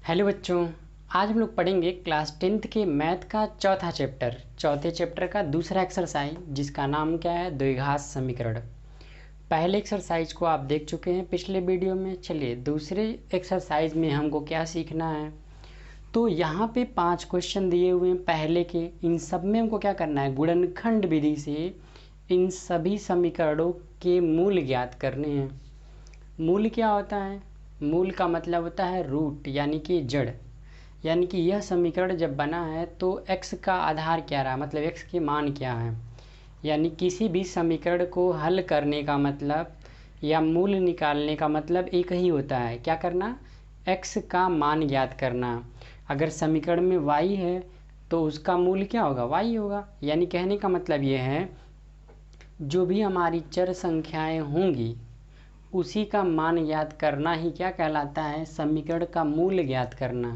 Hello बच्चों, आज हम लोग पढ़ेंगे क्लास 10th के मैथ का चौथे चैप्टर का दूसरा एक्सरसाइज, जिसका नाम क्या है, द्विघात समीकरण। पहले एक्सरसाइज को आप देख चुके हैं पिछले वीडियो में। चलिए दूसरे एक्सरसाइज में हमको क्या सीखना है। तो यहाँ पे 5 क्वेश्चन दिए हुए हैं पहले के। इन सब में हमको क्या करना है, गुणनखंड विधि से इन सभी समीकरणों के मूल ज्ञात करने हैं। मूल क्या होता है? मूल का मतलब होता है रूट, यानी कि जड़। यानी कि यह समीकरण जब बना है तो x का आधार क्या रहा, मतलब x के मान क्या है। यानी किसी भी समीकरण को हल करने का मतलब या मूल निकालने का मतलब एक ही होता है, क्या करना, x का मान ज्ञात करना। अगर समीकरण में y है तो उसका मूल क्या होगा, y होगा। यानी कहने का मतलब ये है, जो भी हमारी चर संख्याएं होंगी उसी का मान ज्ञात करना ही क्या कहलाता है, समीकरण का मूल ज्ञात करना।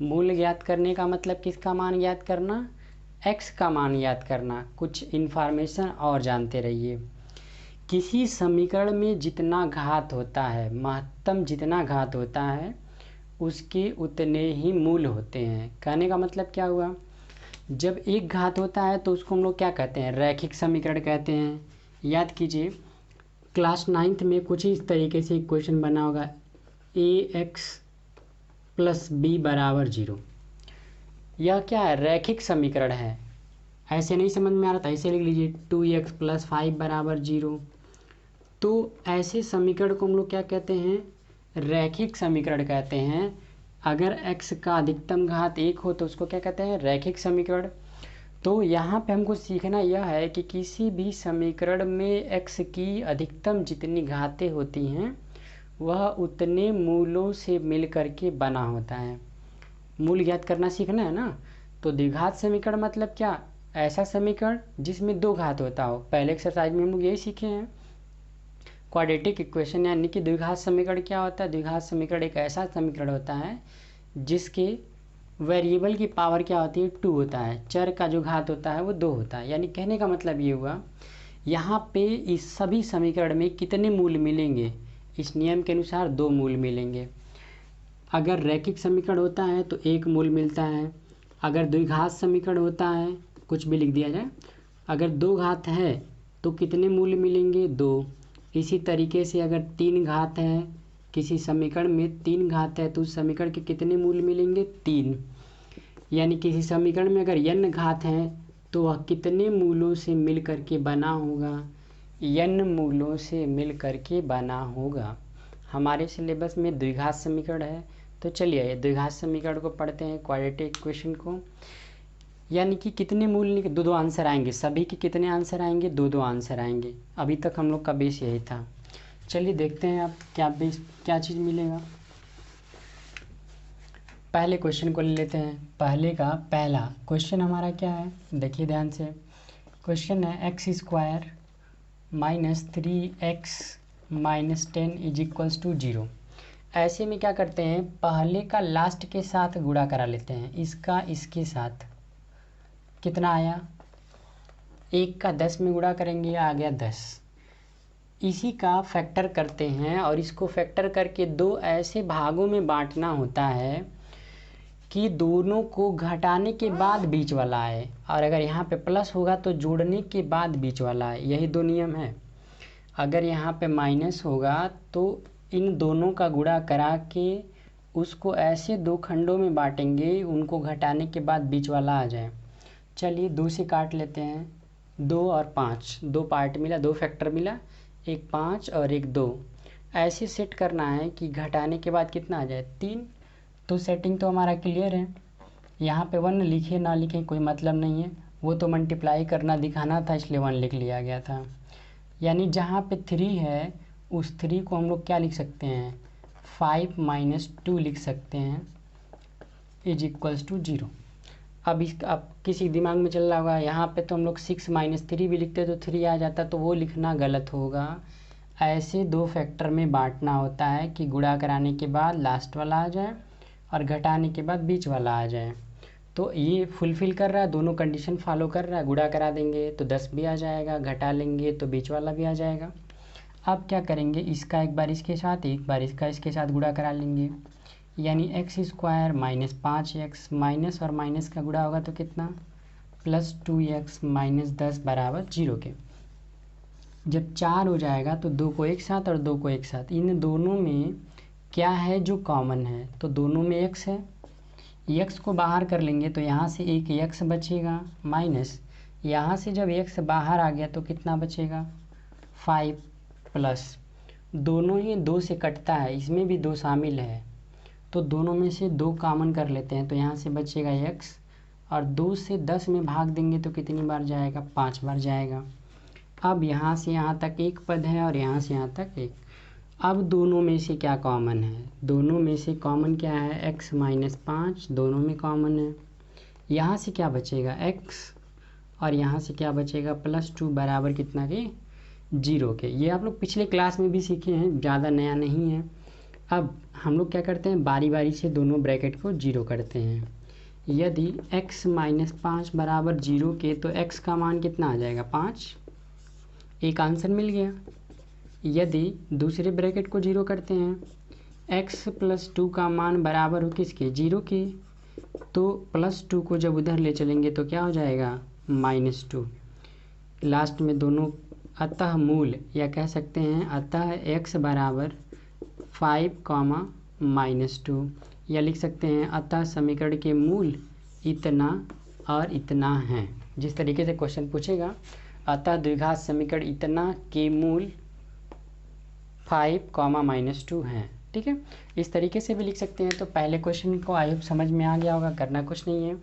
मूल ज्ञात करने का मतलब किसका मान ज्ञात करना, x का मान ज्ञात करना। कुछ इन्फॉर्मेशन और जानते रहिए। किसी समीकरण में जितना घात होता है, महत्तम जितना घात होता है, उसके उतने ही मूल होते हैं। कहने का मतलब क्या हुआ, जब एक घात होता है तो उसको हम लोग क्या कहते हैं, रैखिक समीकरण कहते हैं। याद कीजिए, क्लास 9th में कुछ इस तरीके से एक क्वेश्चन बना होगा, ax प्लस बी बराबर 0। यह क्या है, रैखिक समीकरण है। ऐसे नहीं समझ में आ रहा था, ऐसे लिख लीजिए 2x प्लस 5 बराबर 0। तो ऐसे समीकरण को हम लोग क्या कहते हैं, रैखिक समीकरण कहते हैं। अगर x का अधिकतम घात 1 हो तो उसको क्या कहते हैं, रैखिक समीकरण। तो यहाँ पे हमको सीखना यह है कि किसी भी समीकरण में x की अधिकतम जितनी घातें होती हैं वह उतने मूलों से मिल करके बना होता है। मूल ज्ञात करना सीखना है ना। तो द्विघात समीकरण मतलब क्या, ऐसा समीकरण जिसमें दो घात होता हो। पहले एक्सरसाइज में हम लोग यही सीखे हैं, क्वाड्रेटिक इक्वेशन। यानी कि द्विघात समीकरण क्या होता है, द्विघात समीकरण एक ऐसा समीकरण होता है जिसके वेरिएबल की पावर क्या होती है, 2 होता है। चर का जो घात होता है वो 2 होता है। यानी कहने का मतलब ये हुआ, यहाँ पे इस सभी समीकरण में कितने मूल मिलेंगे, इस नियम के अनुसार 2 मूल मिलेंगे। अगर रैखिक समीकरण होता है तो 1 मूल मिलता है। अगर द्विघात समीकरण होता है, कुछ भी लिख दिया जाए, अगर 2 घात है तो कितने मूल मिलेंगे, 2। इसी तरीके से अगर 3 घात है, किसी समीकरण में 3 घात है तो उस समीकरण के कितने मूल मिलेंगे, 3। यानी किसी समीकरण में अगर n घात है तो वह कितने मूलों से मिल करके बना होगा, n मूलों से मिल करके बना होगा। हमारे सिलेबस में द्विघात समीकरण है। तो चलिए द्विघात समीकरण को पढ़ते हैं, क्वाड्रेटिक इक्वेशन को। यानी कि कितने मूल निकले, 2 आंसर आएंगे। सभी के कितने आंसर आएंगे, 2 आंसर आएंगे। अभी तक हम लोग का बेस यही था। चलिए देखते हैं अब क्या चीज़ मिलेगा। पहले क्वेश्चन को ले लेते हैं। पहला क्वेश्चन हमारा क्या है, देखिए ध्यान से। क्वेश्चन है x² minus 3x minus 10 is equals to 0। ऐसे में क्या करते हैं, पहले का लास्ट के साथ गुणा करा लेते हैं। इसका इसके साथ कितना आया, 1 का 10 में गुणा करेंगे, आ गया 10। इसी का फैक्टर करते हैं और इसको फैक्टर करके 2 ऐसे भागों में बांटना होता है कि दोनों को घटाने के बाद बीच वाला आए, और अगर यहाँ पे प्लस होगा तो जोड़ने के बाद बीच वाला आए। यही 2 नियम है। अगर यहाँ पे माइनस होगा तो इन दोनों का गुणा करा के उसको ऐसे 2 खंडों में बांटेंगे, उनको घटाने के बाद बीच वाला आ जाए। चलिए 2 से काट लेते हैं, 2 और 5, 2 पार्ट मिला, 2 फैक्टर मिला, एक 5 और एक 2। ऐसे सेट करना है कि घटाने के बाद कितना आ जाए, 3। तो सेटिंग तो हमारा क्लियर है। यहाँ पे 1 लिखे ना लिखे कोई मतलब नहीं है, वो तो मल्टीप्लाई करना दिखाना था, इसलिए 1 लिख लिया गया था। यानी जहाँ पे 3 है उस 3 को हम लोग क्या लिख सकते हैं, 5 माइनस 2 लिख सकते हैं, इज इक्वल्स टू 0। अब किसी दिमाग में चल रहा होगा, यहाँ पे तो हम लोग 6 माइनस 3 भी लिखते तो 3 आ जाता, तो वो लिखना गलत होगा। ऐसे 2 फैक्टर में बांटना होता है कि गुणा कराने के बाद लास्ट वाला आ जाए और घटाने के बाद बीच वाला आ जाए। तो ये फुलफ़िल कर रहा है, दोनों कंडीशन फॉलो कर रहा है। गुणा करा देंगे तो 10 भी आ जाएगा, घटा लेंगे तो बीच वाला भी आ जाएगा। अब क्या करेंगे, इसका एक बार इसके साथ, एक बार इसका इसके साथ गुणा करा लेंगे। यानी x square minus 5x, minus और माइनस का गुणा होगा तो कितना, प्लस 2x माइनस 10 बराबर 0 के। जब 4 हो जाएगा तो 2 को एक साथ और 2 को एक साथ, इन दोनों में क्या है जो कॉमन है, तो दोनों में x है। x को बाहर कर लेंगे तो यहाँ से एक x बचेगा, माइनस यहाँ से जब x बाहर आ गया तो कितना बचेगा 5, प्लस दोनों ही 2 से कटता है, इसमें भी 2 शामिल है तो दोनों में से 2 कॉमन कर लेते हैं तो यहाँ से बचेगा x, और 2 से 10 में भाग देंगे तो कितनी बार जाएगा, 5 बार जाएगा। अब यहाँ से यहाँ तक एक पद है और यहाँ से यहाँ तक एक। अब दोनों में से क्या कॉमन है, दोनों में से कॉमन क्या है, x माइनस 5 दोनों में कॉमन है। यहाँ से क्या बचेगा x, और यहाँ से क्या बचेगा प्लस 2 बराबर कितना के 0 के। ये आप लोग पिछले क्लास में भी सीखे हैं, ज़्यादा नया नहीं है। अब हम लोग क्या करते हैं, बारी बारी से दोनों ब्रैकेट को 0 करते हैं। यदि x माइनस 5 बराबर 0 के तो x का मान कितना आ जाएगा 5, एक आंसर मिल गया। यदि दूसरे ब्रैकेट को 0 करते हैं, x प्लस 2 का मान बराबर हो किसके, 0 के, तो प्लस 2 को जब उधर ले चलेंगे तो क्या हो जाएगा -2। लास्ट में दोनों अतः मूल, या कह सकते हैं अतः x बराबर 5, -2, या लिख सकते हैं अतः समीकरण के मूल इतना और इतना है। जिस तरीके से क्वेश्चन पूछेगा, अतः द्विघात समीकरण इतना के मूल 5, -2 हैं, ठीक है। इस तरीके से भी लिख सकते हैं। तो पहले क्वेश्चन को आई होप समझ में आ गया होगा, करना कुछ नहीं है,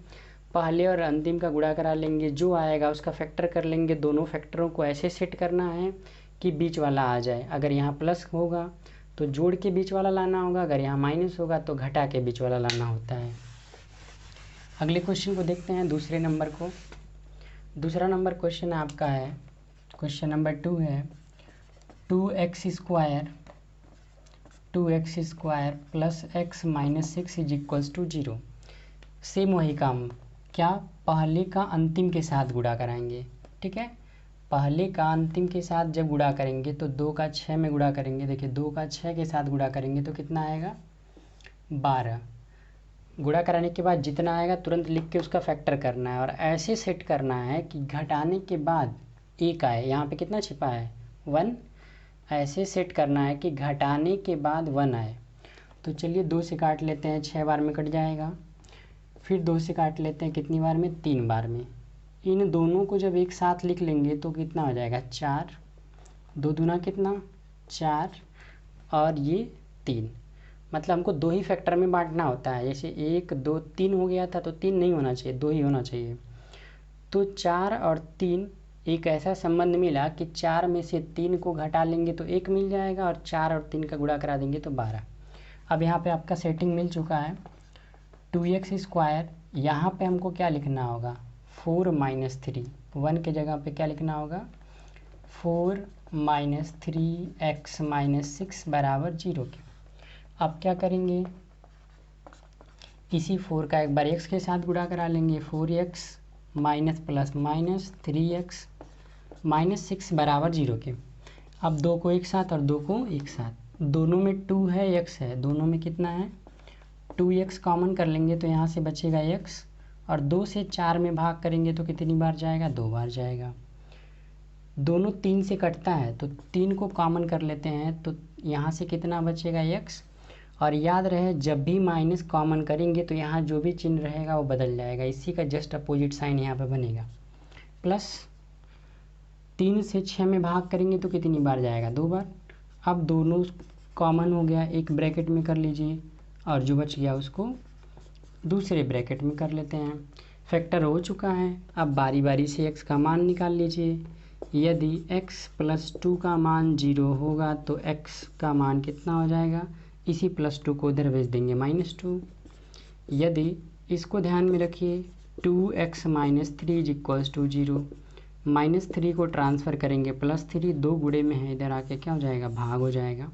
पहले और अंतिम का गुणा करा लेंगे, जो आएगा उसका फैक्टर कर लेंगे। दोनों फैक्टरों को ऐसे सेट करना है कि बीच वाला आ जाए। अगर यहाँ प्लस होगा तो जोड़ के बीच वाला लाना होगा, अगर यहाँ माइनस होगा तो घटा के बीच वाला लाना होता है। अगले क्वेश्चन को देखते हैं, दूसरे नंबर को। दूसरा नंबर क्वेश्चन आपका है, क्वेश्चन नंबर 2 है 2x square plus x minus 6 is equals to 0। Same वही काम, क्या पहले का अंतिम के साथ गुणा कराएंगे, ठीक है। पहले का अंतिम के साथ जब गुणा करेंगे तो 2 का 6 में गुणा करेंगे। देखिए 2 का 6 के साथ गुणा करेंगे तो कितना आएगा 12। गुणा कराने के बाद जितना आएगा तुरंत लिख के उसका फैक्टर करना है, और ऐसे सेट करना है कि घटाने के बाद 1 आए। यहाँ पे कितना छिपा है 1, ऐसे सेट करना है कि घटाने के बाद 1 आए। तो चलिए 2 से काट लेते हैं, 6 बार में कट जाएगा। फिर 2 से काट लेते हैं, कितनी बार में, 3 बार में। इन दोनों को जब एक साथ लिख लेंगे तो कितना हो जाएगा 4, 2 दूना कितना 4, और ये 3। मतलब हमको 2 ही फैक्टर में बांटना होता है। जैसे 1 2 3 हो गया था तो 3 नहीं होना चाहिए, 2 ही होना चाहिए। तो 4 और 3 एक ऐसा संबंध मिला कि 4 में से 3 को घटा लेंगे तो 1 मिल जाएगा, और 4 और 3 का गुणा करा देंगे तो 12। अब यहाँ पे आपका सेटिंग मिल चुका है। 2x स्क्वायर, यहाँ पे हमको क्या लिखना होगा 4 माइनस 3, 1 के जगह पे क्या लिखना होगा 4 माइनस 3x माइनस 6 बराबर 0 के। अब क्या करेंगे, इसी 4 का एक बार x के साथ गुणा करा लेंगे, 4x minus plus minus 3x minus 6 बराबर 0 के। अब 2 को एक साथ और 2 को एक साथ, दोनों में 2 है x है, दोनों में कितना है 2x कॉमन कर लेंगे तो यहाँ से बचेगा x, और 2 से 4 में भाग करेंगे तो कितनी बार जाएगा 2 बार जाएगा। दोनों 3 से कटता है तो 3 को कॉमन कर लेते हैं तो यहाँ से कितना बचेगा x, और याद रहे जब भी माइनस कॉमन करेंगे तो यहाँ जो भी चिन्ह रहेगा वो बदल जाएगा, इसी का जस्ट अपोजिट साइन यहाँ पे बनेगा। प्लस 3 से 6 में भाग करेंगे तो कितनी बार जाएगा 2 बार। अब दोनों कॉमन हो गया, एक ब्रैकेट में कर लीजिए, और जो बच गया उसको दूसरे ब्रैकेट में कर लेते हैं। फैक्टर हो चुका है। अब बारी बारी से x का मान निकाल लीजिए। यदि x प्लस 2 का मान 0 होगा तो x का मान कितना हो जाएगा, इसी प्लस 2 को उधर भेज देंगे -2। यदि इसको ध्यान में रखिए 2x minus 3 is equals to 0, -3 को ट्रांसफ़र करेंगे +3, 2 गुणे में है, इधर आके क्या हो जाएगा भाग हो जाएगा।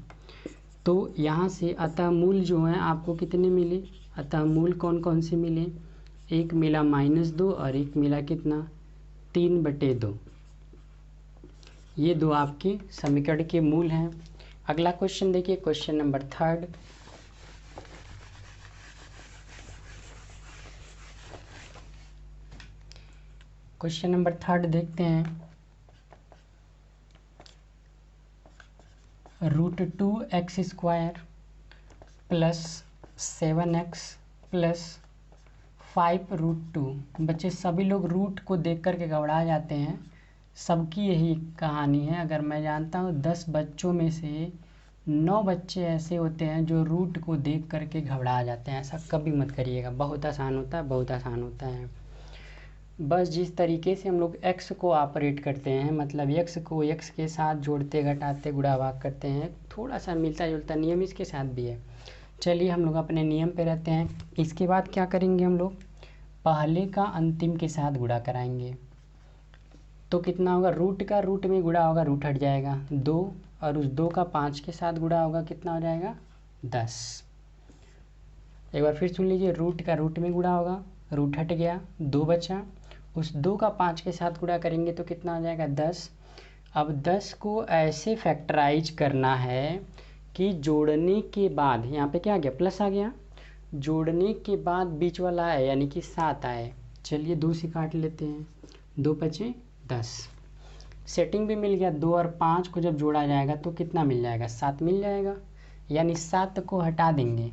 तो यहाँ से अतः मूल जो है आपको कितने मिले, अतः मूल कौन कौन से मिले, एक मिला -2 और एक मिला कितना 3/2। ये 2 आपके समीकरण के मूल हैं। अगला क्वेश्चन देखिए, क्वेश्चन नंबर 3। क्वेश्चन नंबर 3 देखते हैं। √2x² plus 7x plus 5√2। बच्चे सभी लोग रूट को देख कर के घबरा जाते हैं, सबकी यही कहानी है। अगर मैं जानता हूँ 10 बच्चों में से 9 बच्चे ऐसे होते हैं जो रूट को देख कर के घबरा जाते हैं। ऐसा कभी मत करिएगा, बहुत आसान होता है, बहुत आसान होता है। बस जिस तरीके से हम लोग x को ऑपरेट करते हैं, मतलब x को x के साथ जोड़ते घटाते गुणा भाग करते हैं, थोड़ा सा मिलता जुलता नियम इसके साथ भी है। चलिए हम लोग अपने नियम पे रहते हैं। इसके बाद क्या करेंगे, हम लोग पहले का अंतिम के साथ गुणा कराएंगे। तो कितना होगा, रूट का रूट में गुणा होगा, रूट हट जाएगा 2, और उस 2 का 5 के साथ गुणा होगा, कितना हो जाएगा 10। एक बार फिर सुन लीजिए, रूट का रूट में गुणा होगा, रूट हट गया, 2 बचा, उस 2 का 5 के साथ गुणा करेंगे तो कितना हो जाएगा 10। अब 10 को ऐसे फैक्टराइज करना है कि जोड़ने के बाद, यहाँ पे क्या आ गया, प्लस आ गया, जोड़ने के बाद बीच वाला है यानी कि 7 आए। चलिए 2 से काट लेते हैं, 2 बचे 10। सेटिंग भी मिल गया, 2 और 5 को जब जोड़ा जाएगा तो कितना मिल जाएगा, 7 मिल जाएगा। यानी 7 को हटा देंगे,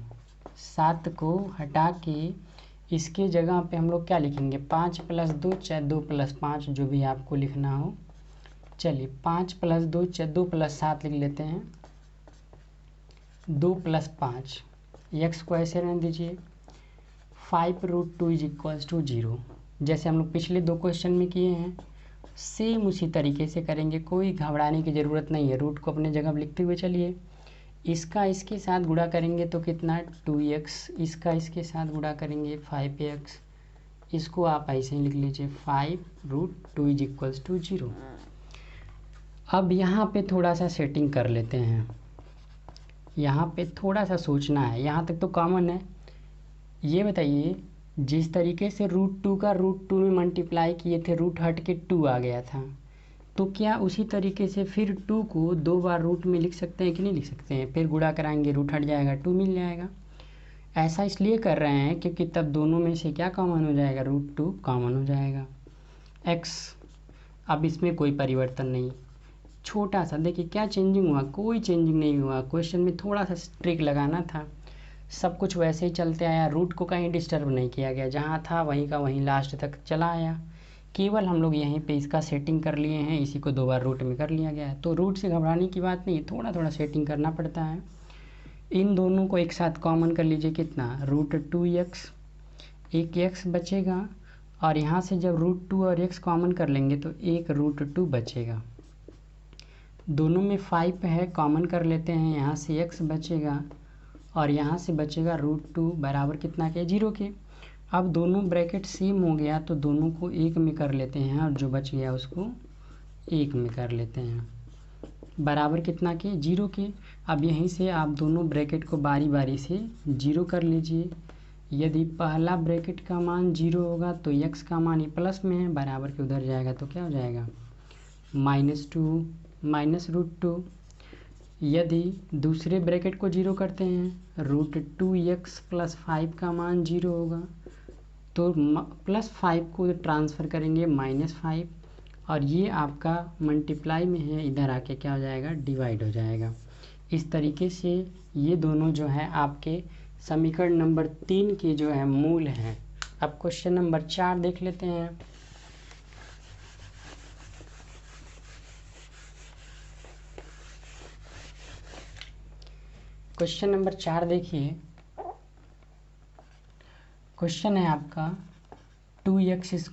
7 को हटा के इसके जगह पे हम लोग क्या लिखेंगे, 5 + 2 चाहे 2 + 5, जो भी आपको लिखना हो। चलिए 5 + 2 चाहे 2 + 7 लिख लेते हैं, 2 + 5। x को ऐसे रहने दीजिए, 5√2 = 0। जैसे हम लोग पिछले 2 क्वेश्चन में किए हैं, सेम उसी तरीके से करेंगे, कोई घबराने की ज़रूरत नहीं है। रूट को अपने जगह लिखते हुए चलिए। इसका इसके साथ गुणा करेंगे तो कितना, 2x, इसका इसके साथ गुणा करेंगे 5x, इसको आप ऐसे ही लिख लीजिए, 5√2 = 0। अब यहाँ पे थोड़ा सा सेटिंग कर लेते हैं, यहाँ पे थोड़ा सा सोचना है, यहाँ तक तो कॉमन है। ये बताइए, जिस तरीके से √2 का √2 में मल्टीप्लाई किए थे, रूट हट के 2 आ गया था, तो क्या उसी तरीके से फिर 2 को 2 बार रूट में लिख सकते हैं कि नहीं लिख सकते हैं। फिर गुणा कराएंगे, रूट हट जाएगा, 2 मिल जाएगा। ऐसा इसलिए कर रहे हैं क्योंकि तब दोनों में से क्या कॉमन हो जाएगा, √2 कॉमन हो जाएगा। x, अब इसमें कोई परिवर्तन नहीं, छोटा सा देखिए क्या चेंजिंग हुआ, कोई चेंजिंग नहीं हुआ। क्वेश्चन में थोड़ा सा ट्रिक लगाना था, सब कुछ वैसे ही चलते आया, रूट को कहीं डिस्टर्ब नहीं किया गया, जहाँ था वहीं का वहीं लास्ट तक चला आया। केवल हम लोग यहीं पे इसका सेटिंग कर लिए हैं, इसी को 2 बार रूट में कर लिया गया है। तो रूट से घबराने की बात नहीं, थोड़ा थोड़ा सेटिंग करना पड़ता है। इन दोनों को एक साथ कॉमन कर लीजिए, कितना, √2x, एक x बचेगा, और यहाँ से जब √2 और x कॉमन कर लेंगे तो एक √2 बचेगा। दोनों में 5 है, कॉमन कर लेते हैं, यहाँ से x बचेगा और यहाँ से बचेगा √2 बराबर कितना के, 0 के। अब दोनों ब्रैकेट सेम हो गया तो दोनों को 1 में कर लेते हैं, और जो बच गया उसको 1 में कर लेते हैं, बराबर कितना के, 0 के। अब यहीं से आप दोनों ब्रैकेट को बारी बारी से 0 कर लीजिए। यदि पहला ब्रैकेट का मान 0 होगा तो x का मान ये प्लस में है, बराबर के उधर जाएगा तो क्या हो जाएगा, -2 -√2। यदि दूसरे ब्रैकेट को 0 करते हैं, √2x + 5 का मान 0 होगा, तो +5 को ट्रांसफ़र करेंगे -5, और ये आपका मल्टीप्लाई में है, इधर आके क्या हो जाएगा, डिवाइड हो जाएगा। इस तरीके से ये दोनों जो है आपके समीकरण नंबर 3 के जो है मूल हैं। अब क्वेश्चन नंबर 4 देख लेते हैं। क्वेश्चन नंबर 4 देखिए, क्वेश्चन है आपका 2x² - x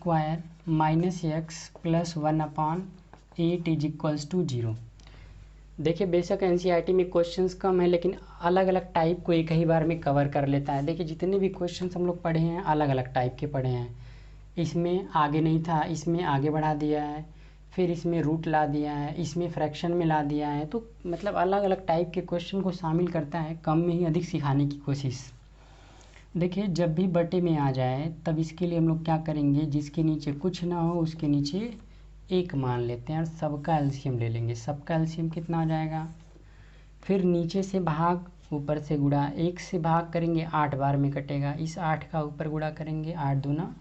+ 1/8 = 0। देखिए बेशक एनसीईआरटी में क्वेश्चंस कम है, लेकिन अलग अलग टाइप को एक ही बार में कवर कर लेता है। देखिए जितने भी क्वेश्चंस हम लोग पढ़े हैं अलग अलग टाइप के पढ़े हैं। इसमें आगे नहीं था, इसमें आगे बढ़ा दिया है, फिर इसमें रूट ला दिया है, इसमें फ्रैक्शन में ला दिया है। तो मतलब अलग अलग टाइप के क्वेश्चन को शामिल करता है, कम में ही अधिक सिखाने की कोशिश। देखिए जब भी बटे में आ जाए तब इसके लिए हम लोग क्या करेंगे, जिसके नीचे कुछ ना हो उसके नीचे 1 मान लेते हैं और सबका एलसीएम ले लेंगे। सबका एलसीएम कितना हो जाएगा, फिर नीचे से भाग ऊपर से गुणा, 1 से भाग करेंगे 8 बार में कटेगा, इस 8 का ऊपर गुणा करेंगे, 8 दूना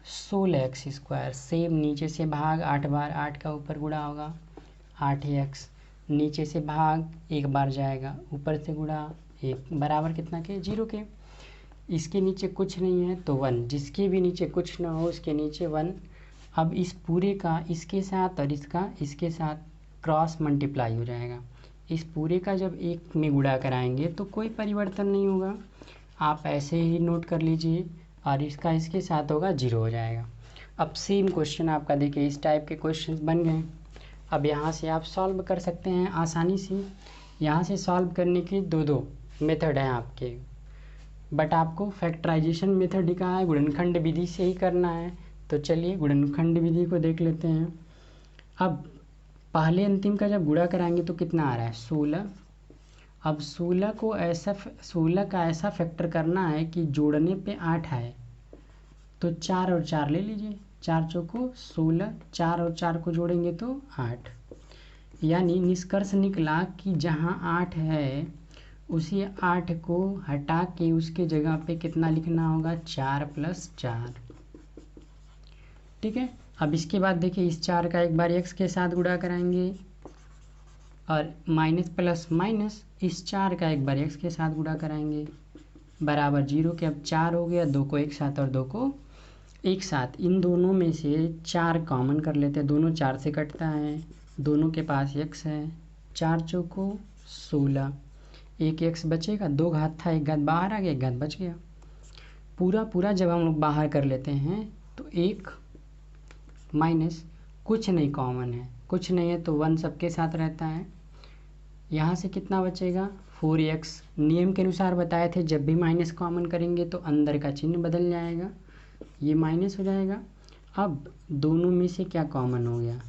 16x²। सेम नीचे से भाग 8 बार, 8 का ऊपर गुणा होगा 8x, नीचे से भाग एक बार जाएगा, ऊपर से गुणा 1 बराबर कितना के 0 के। इसके नीचे कुछ नहीं है तो 1, जिसके भी नीचे कुछ ना हो उसके नीचे 1। अब इस पूरे का इसके साथ और इसका इसके साथ क्रॉस मल्टीप्लाई हो जाएगा। इस पूरे का जब एक में गुणा कराएंगे तो कोई परिवर्तन नहीं होगा, आप ऐसे ही नोट कर लीजिए, और इसका इसके साथ होगा 0 हो जाएगा। अब सेम क्वेश्चन आपका देखिए, इस टाइप के क्वेश्चंस बन गए। अब यहाँ से आप सॉल्व कर सकते हैं आसानी से। यहाँ से सॉल्व करने के दो मेथड हैं आपके, बट आपको फैक्टराइजेशन मेथड ही कहा है, गुणनखंड विधि से ही करना है। तो चलिए गुणनखंड विधि को देख लेते हैं। अब पहले अंतिम का जब गुणा कराएंगे तो कितना आ रहा है 16। अब 16 का ऐसा फैक्टर करना है कि जोड़ने पे 8 आए, तो 4 और 4 ले लीजिए, 4 चौको 16, 4 और 4 को जोड़ेंगे तो 8। यानी निष्कर्ष निकला कि जहाँ 8 है उसी 8 को हटा के उसके जगह पे कितना लिखना होगा 4 + 4। ठीक है। अब इसके बाद देखिए, इस 4 का एक बार x के साथ गुणा कराएंगे, और माइनस प्लस माइनस इस 4 का एक बार x के साथ गुणा कराएंगे, बराबर 0 के। अब 4 हो गया, 2 को एक साथ और 2 को एक साथ, इन दोनों में से 4 कॉमन कर लेते हैं, दोनों 4 से कटता है, दोनों के पास x है, 4 चौको 16, एक x बचेगा, 2 घात था, 1 घात बाहर आ गया, 1 घात बच गया। पूरा जब हम लोग बाहर कर लेते हैं तो 1 माइनस कुछ नहीं कॉमन है, कुछ नहीं है तो 1 सबके साथ रहता है। यहाँ से कितना बचेगा 4x। नियम के अनुसार बताए थे जब भी माइनस कॉमन करेंगे तो अंदर का चिन्ह बदल जाएगा, ये माइनस हो जाएगा। अब दोनों में से क्या कॉमन हो गया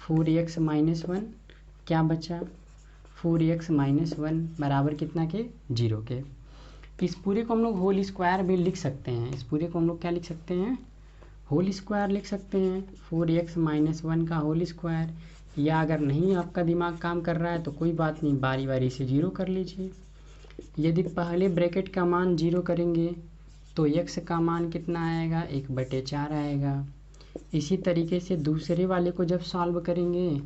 4x - 1, क्या बचा 4x - 1 बराबर कितना के 0 के। इस पूरे को हम लोग होल स्क्वायर भी लिख सकते हैं, इस पूरे को हम लोग क्या लिख सकते हैं होल स्क्वायर लिख सकते हैं, 4x - 1 का होल स्क्वायर। या अगर नहीं आपका दिमाग काम कर रहा है तो कोई बात नहीं, बारी बारी से 0 कर लीजिए। यदि पहले ब्रैकेट का मान 0 करेंगे तो x का मान कितना आएगा 1/4 आएगा। इसी तरीके से दूसरे वाले को जब सॉल्व करेंगे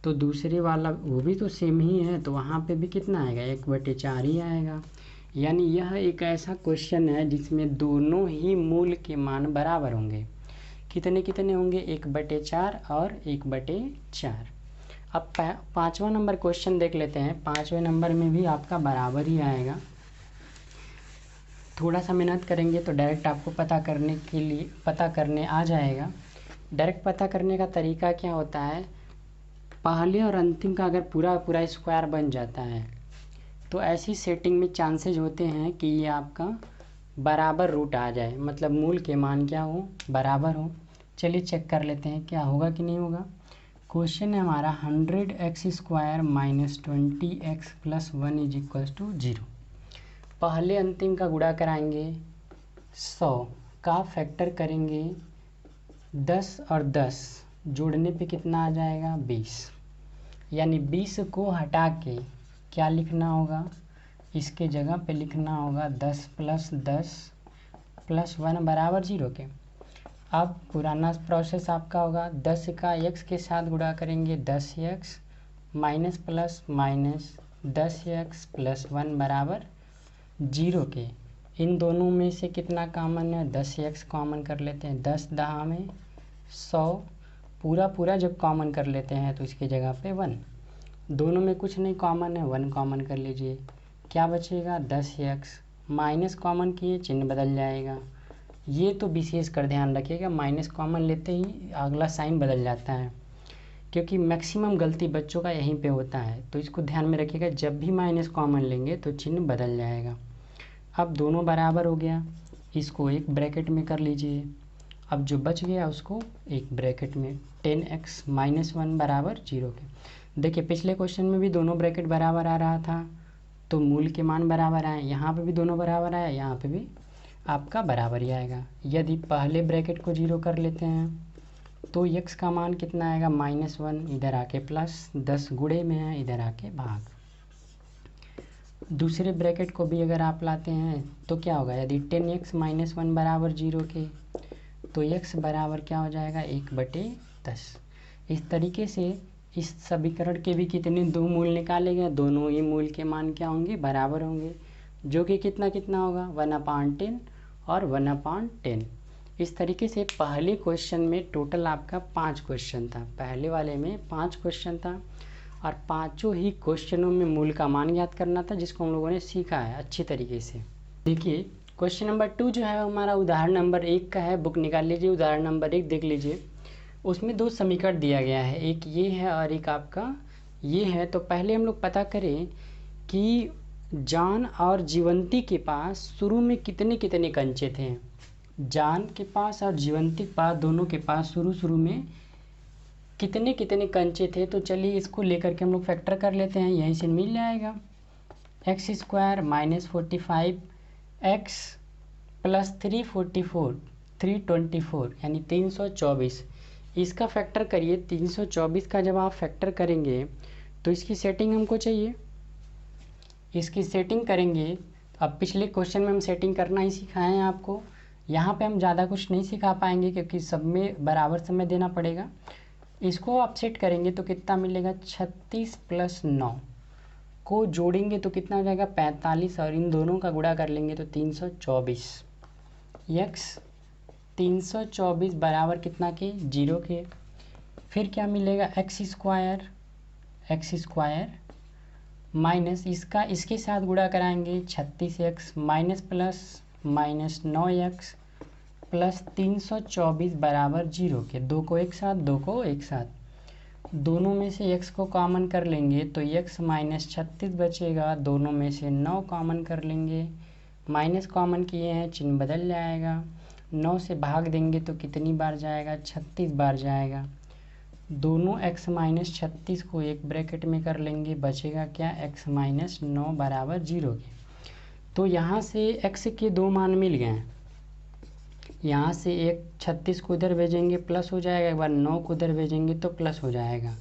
तो दूसरे वाला वो भी तो सेम ही है, तो वहाँ पे भी कितना आएगा 1/4 ही आएगा। यानी यह एक ऐसा क्वेश्चन है जिसमें दोनों ही मूल के मान बराबर होंगे। कितने कितने होंगे 1/4 और 1/4। अब 5वां नंबर क्वेश्चन देख लेते हैं। 5वें नंबर में भी आपका बराबर ही आएगा। थोड़ा सा मेहनत करेंगे तो डायरेक्ट आपको पता करने आ जाएगा। डायरेक्ट पता करने का तरीका क्या होता है, पहले और अंतिम का अगर पूरा स्क्वायर बन जाता है तो ऐसी सेटिंग में चांसेज होते हैं कि ये आपका बराबर रूट आ जाए, मतलब मूल के मान क्या हो बराबर हो। चलिए चेक कर लेते हैं क्या होगा कि नहीं होगा। क्वेश्चन है हमारा 100x² - 20x + 1 = 0। पहले अंतिम का गुणा कराएंगे, 100 का फैक्टर करेंगे, 10 और 10 जोड़ने पे कितना आ जाएगा 20। यानी 20 को हटा के क्या लिखना होगा, इसके जगह पे लिखना होगा 10 + 10 + 1 बराबर 0 के। अब पुराना प्रोसेस आपका होगा, 10 का x के साथ गुणा करेंगे 10x minus plus minus 10x + 1 बराबर 0 के। इन दोनों में से कितना कॉमन है 10x कॉमन कर लेते हैं, 10 10 में 100, पूरा जब कॉमन कर लेते हैं तो इसकी जगह पे 1। दोनों में कुछ नहीं कॉमन है, 1 कॉमन कर लीजिए, क्या बचेगा 10x। माइनस कॉमन किए चिन्ह बदल जाएगा। ये तो विशेष कर ध्यान रखिएगा, माइनस कॉमन लेते ही अगला साइन बदल जाता है, क्योंकि मैक्सिमम गलती बच्चों का यहीं पे होता है, तो इसको ध्यान में रखिएगा। जब भी माइनस कॉमन लेंगे तो चिन्ह बदल जाएगा। अब दोनों बराबर हो गया, इसको एक ब्रैकेट में कर लीजिए। अब जो बच गया उसको एक ब्रैकेट में, 10x - 1 बराबर 0 के। देखिए पिछले क्वेश्चन में भी दोनों ब्रैकेट बराबर आ रहा था तो मूल के मान बराबर आए, यहाँ पे भी दोनों बराबर आया, यहाँ पे भी आपका बराबर ही आएगा। यदि पहले ब्रैकेट को 0 कर लेते हैं तो x का मान कितना आएगा -1, इधर आके प्लस, 10 गुणे में है इधर आके भाग। दूसरे ब्रैकेट को भी अगर आप लाते हैं तो क्या होगा, यदि 10x - 1 बराबर 0 के तो x बराबर क्या हो जाएगा 1/10। इस तरीके से इस समीकरण के भी कितने दो मूल निकाले गए, दोनों ही मूल के मान क्या होंगे, बराबर होंगे, जो कि कितना कितना होगा 1/10 और 1/10। इस तरीके से पहले क्वेश्चन में टोटल आपका 5 क्वेश्चन था, पहले वाले में 5 क्वेश्चन था और पांचों ही क्वेश्चनों में मूल का मान ज्ञात करना था, जिसको हम लोगों ने सीखा है अच्छी तरीके से। देखिए क्वेश्चन नंबर 2 जो है हमारा उदाहरण नंबर 1 का है, बुक निकाल लीजिए, उदाहरण नंबर 1 देख लीजिए। उसमें 2 समीकरण दिया गया है, एक ये है और एक आपका ये है। तो पहले हम लोग पता करें कि जॉन और जीवंती के पास शुरू में कितने कितने कंचे थे। जॉन के पास और जीवंती के पास, दोनों के पास शुरू में कितने कितने कंचे थे। तो चलिए इसको लेकर के हम लोग फैक्टर कर लेते हैं, यहीं से मिल जाएगा x² - 45 x + 344 324 यानी 324। इसका फैक्टर करिए, 324 का जब आप फैक्टर करेंगे तो इसकी सेटिंग हमको चाहिए, इसकी सेटिंग करेंगे। अब पिछले क्वेश्चन में हम सेटिंग करना ही सिखाए हैं आपको, यहाँ पे हम ज़्यादा कुछ नहीं सिखा पाएंगे क्योंकि सब में बराबर समय देना पड़ेगा। इसको आप सेट करेंगे तो कितना मिलेगा, 36 + 9 को जोड़ेंगे तो कितना हो जाएगा 45 और इन दोनों का गुणा कर लेंगे तो 324। x 324 बराबर कितना के 0 के। फिर क्या मिलेगा x² माइनस इसका इसके साथ गुणा कराएंगे 36x minus plus minus 9x plus 324 बराबर 0 के। दो को एक साथ, दोनों में से x को कॉमन कर लेंगे तो x - 36 बचेगा, दोनों में से 9 कॉमन कर लेंगे, माइनस कॉमन किए हैं चिन्ह बदल जाएगा, 9 से भाग देंगे तो कितनी बार जाएगा 36 बार जाएगा। दोनों x - 36 को एक ब्रैकेट में कर लेंगे, बचेगा क्या x - 9 बराबर 0 के। तो यहाँ से x के दो मान मिल गए, यहाँ से एक 36 को इधर भेजेंगे प्लस हो जाएगा, एक बार 9 को इधर भेजेंगे तो प्लस हो जाएगा।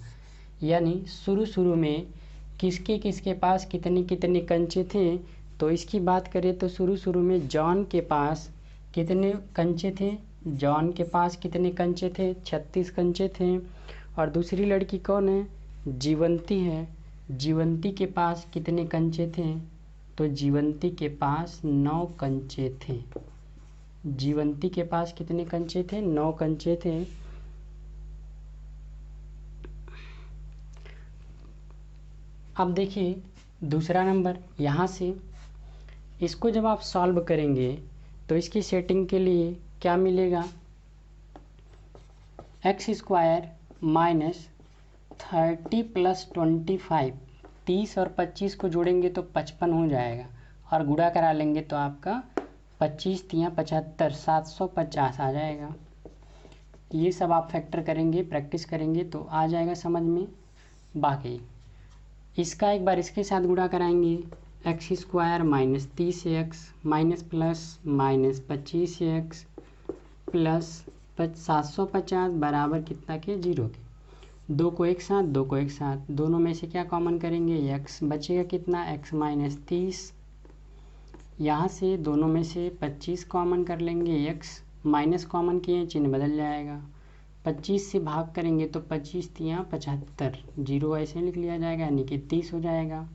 यानी शुरू में किसके पास कितने कितने कंचे थे। तो इसकी बात करें तो शुरू में जॉन के पास कितने कंचे थे, जॉन के पास कितने कंचे थे 36 कंचे थे। और दूसरी लड़की कौन है, जीवंती है, जीवंती के पास कितने कंचे थे, तो जीवंती के पास 9 कंचे थे। जीवंती के पास कितने कंचे थे, 9 कंचे थे। अब देखिए दूसरा नंबर, यहाँ से इसको जब आप सॉल्व करेंगे तो इसकी सेटिंग के लिए क्या मिलेगा, x² - 30 + 25, 30 और 25 को जोड़ेंगे तो 55 हो जाएगा और गुणा करा लेंगे तो आपका 25 × 75 750 आ जाएगा। ये सब आप फैक्टर करेंगे, प्रैक्टिस करेंगे तो आ जाएगा समझ में। बाकी इसका एक बार इसके साथ गुणा कराएंगे, x² - 30x minus plus minus 25x plus 750 बराबर कितना के 0 के। दो को एक साथ, दोनों में से क्या कॉमन करेंगे, x बचेगा कितना x - 30। यहाँ से दोनों में से 25 कॉमन कर लेंगे, x माइनस कॉमन किए चिन्ह बदल जाएगा, 25 से भाग करेंगे तो 25 × 75, 0 ऐसे लिख लिया जाएगा यानी कि 30 हो जाएगा।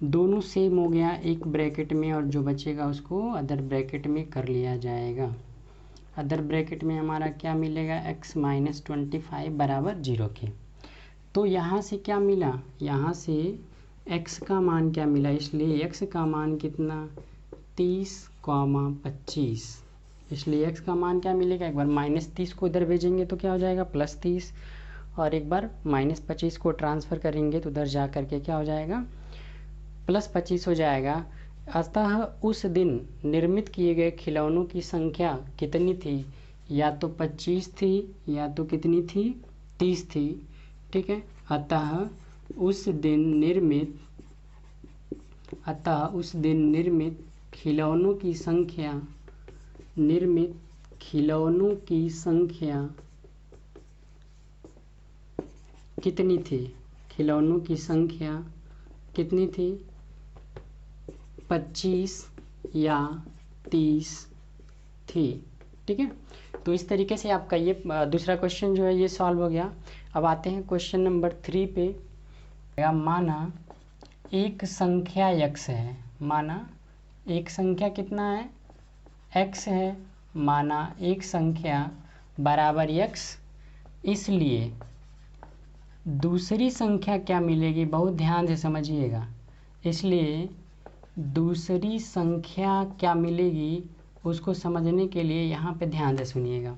दोनों सेम हो गया एक ब्रैकेट में और जो बचेगा उसको अदर ब्रैकेट में कर लिया जाएगा। अदर ब्रैकेट में हमारा क्या मिलेगा, x - 25 बराबर 0 के। तो यहाँ से क्या मिला, यहाँ से x का मान क्या मिला, इसलिए x का मान कितना 30,25, इसलिए x का मान क्या मिलेगा, एक बार -30 को इधर भेजेंगे तो क्या हो जाएगा +30 और एक बार -25 को ट्रांसफ़र करेंगे तो उधर जा करके क्या हो जाएगा +25 हो जाएगा। अतः उस दिन निर्मित किए गए खिलौनों की संख्या कितनी थी, या तो 25 थी या तो कितनी थी 30 थी, ठीक है। अतः उस दिन निर्मित खिलौनों की संख्या कितनी थी, खिलौनों की संख्या कितनी थी 25 या 30 थी, ठीक है। तो इस तरीके से आपका ये दूसरा क्वेश्चन जो है ये सॉल्व हो गया। अब आते हैं क्वेश्चन नंबर 3 पे। माना एक संख्या x है, माना एक संख्या कितना है, x है, माना एक संख्या बराबर x, इसलिए दूसरी संख्या क्या मिलेगी, बहुत ध्यान से समझिएगा। इसलिए दूसरी संख्या क्या मिलेगी उसको समझने के लिए यहाँ पे ध्यान से सुनिएगा।